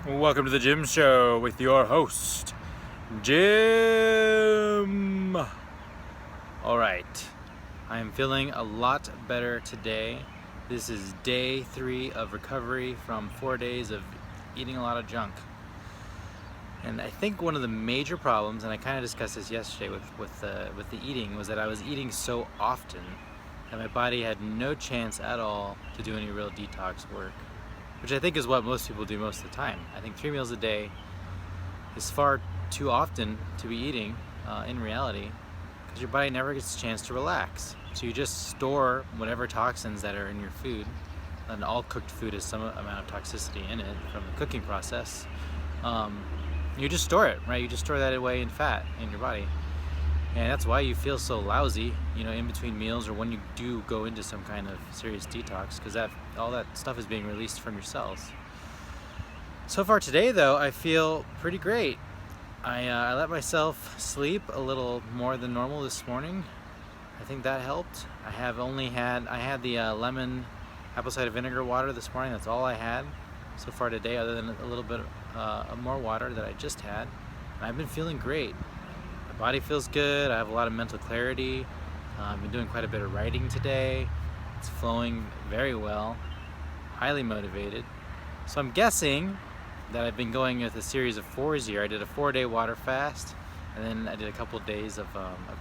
Welcome to the Gym Show with your host, Jim. All right, I am feeling a lot better today. This is day 3 of recovery from 4 days of eating a lot of junk. And I think one of the major problems, and I kind of discussed this yesterday with the eating, was that I was eating so often that my body had no chance at all to do any real detox work, which I think is what most people do most of the time. I think 3 meals a day is far too often to be eating in reality, because your body never gets a chance to relax. So you just store whatever toxins that are in your food, and all cooked food has some amount of toxicity in it from the cooking process. You just store it, right? You just store that away in fat in your body. And that's why you feel so lousy, in between meals or when you do go into some kind of serious detox, because all that stuff is being released from your cells. So far today, though, I feel pretty great. I let myself sleep a little more than normal this morning. I think that helped. I had the lemon apple cider vinegar water this morning. That's all I had so far today, other than a little bit more water that I just had. And I've been feeling great. My body feels good. I have a lot of mental clarity. I've been doing quite a bit of writing today. It's flowing very well. Highly motivated. So I'm guessing that I've been going with a series of 4s here. I did a 4-day water fast, and then I did a couple of days of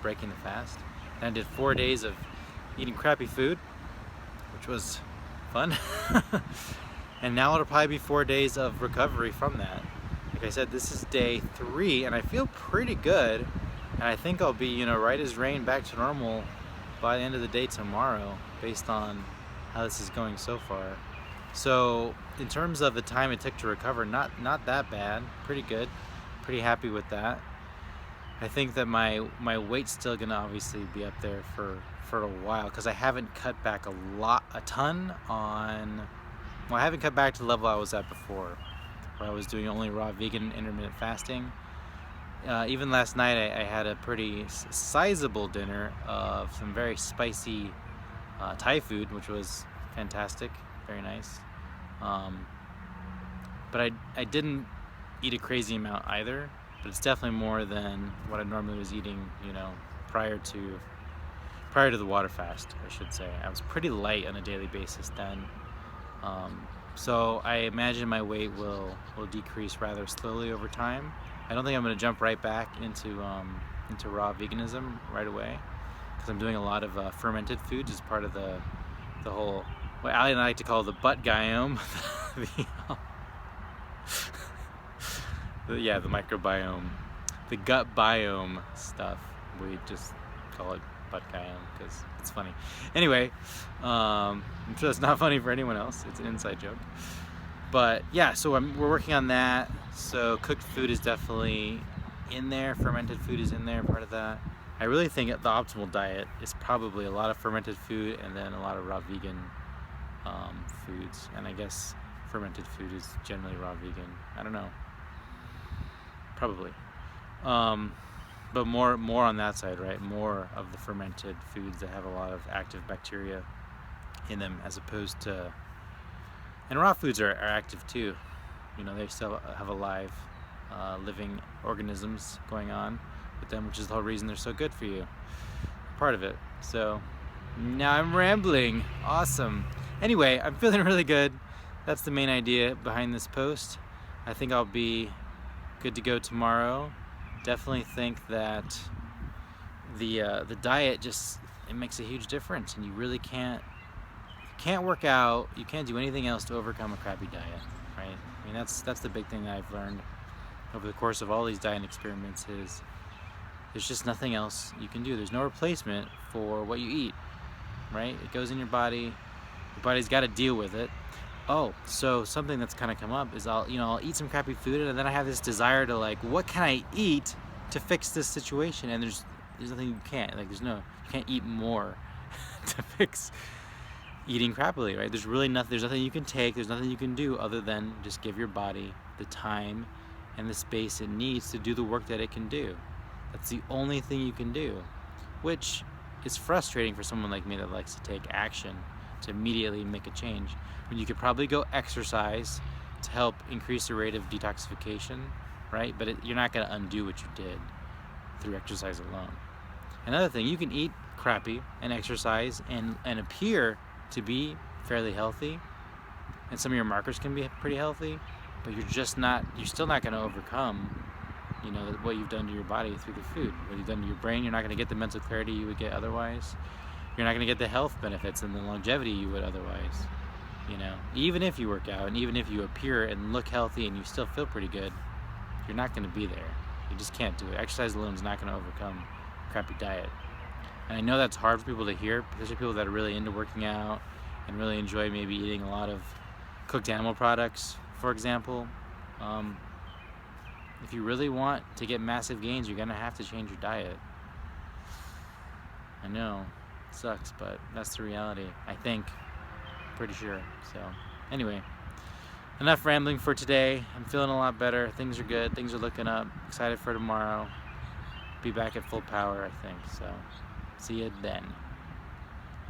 breaking the fast. And I did 4 days of eating crappy food, which was fun. And now it'll probably be 4 days of recovery from that. Like I said, this is day 3, and I feel pretty good. And I think I'll be, right as rain, back to normal by the end of the day tomorrow, based on how this is going so far. So in terms of the time it took to recover, not that bad, pretty good, pretty happy with that. I think that my weight's still gonna obviously be up there for a while, because I haven't cut back a ton on. Well, I haven't cut back to the level I was at before, where I was doing only raw vegan intermittent fasting. Even last night I had a pretty sizable dinner of some very spicy Thai food, which was fantastic, very nice. But I didn't eat a crazy amount either, but it's definitely more than what I normally was eating, prior to the water fast, I should say. I was pretty light on a daily basis then. So I imagine my weight will decrease rather slowly over time. I don't think I'm going to jump right back into raw veganism right away, because I'm doing a lot of fermented foods as part of the whole, what Ali and I like to call the butt biome. the microbiome, the gut biome stuff. We just call it butt biome because it's funny. Anyway, I'm sure that's not funny for anyone else. It's an inside joke. But yeah, so we're working on that. So cooked food is definitely in there. Fermented food is in there, part of that. I really think the optimal diet is probably a lot of fermented food and then a lot of raw vegan foods. And I guess fermented food is generally raw vegan. I don't know. Probably. But more on that side, right? More of the fermented foods that have a lot of active bacteria in them, as opposed to, and raw foods are active too. They still have alive, living organisms going on with them, which is the whole reason they're so good for you. Part of it. So now I'm rambling. Awesome. Anyway, I'm feeling really good. That's the main idea behind this post. I think I'll be good to go tomorrow. Definitely think that the diet it makes a huge difference, and you really can't work out, you can't do anything else to overcome a crappy diet, right? I mean, that's the big thing that I've learned over the course of all these diet experiments is there's just nothing else you can do. There's no replacement for what you eat, right? It goes in your body. Your body's got to deal with it. Oh, so something that's kind of come up is I'll eat some crappy food, and then I have this desire to, like, what can I eat to fix this situation? And there's nothing you can't. Like, you can't eat more to fix eating crappily, right? There's nothing you can take. There's nothing you can do other than just give your body the time and the space it needs to do the work that it can do. That's the only thing you can do, which is frustrating for someone like me that likes to take action to immediately make a change. When you could probably go exercise, to help increase the rate of detoxification, right? But you're not going to undo what you did through exercise alone. Another thing, you can eat crappy and exercise and appear to be fairly healthy, and some of your markers can be pretty healthy, but you're still not going to overcome, you know, what you've done to your body through the food. What you've done to your brain, you're not going to get the mental clarity you would get otherwise. You're not going to get the health benefits and the longevity you would otherwise. You know, even if you work out and even if you appear and look healthy and you still feel pretty good, you're not going to be there. You just can't do it. Exercise alone is not going to overcome a crappy diet. And I know that's hard for people to hear, especially people that are really into working out and really enjoy maybe eating a lot of cooked animal products, for example. If you really want to get massive gains, you're going to have to change your diet. I know, it sucks, but that's the reality, I think. Pretty sure. So anyway, enough rambling for today. I'm feeling a lot better. Things are good. Things are looking up. Excited for tomorrow. Be back at full power, I think. So see you then.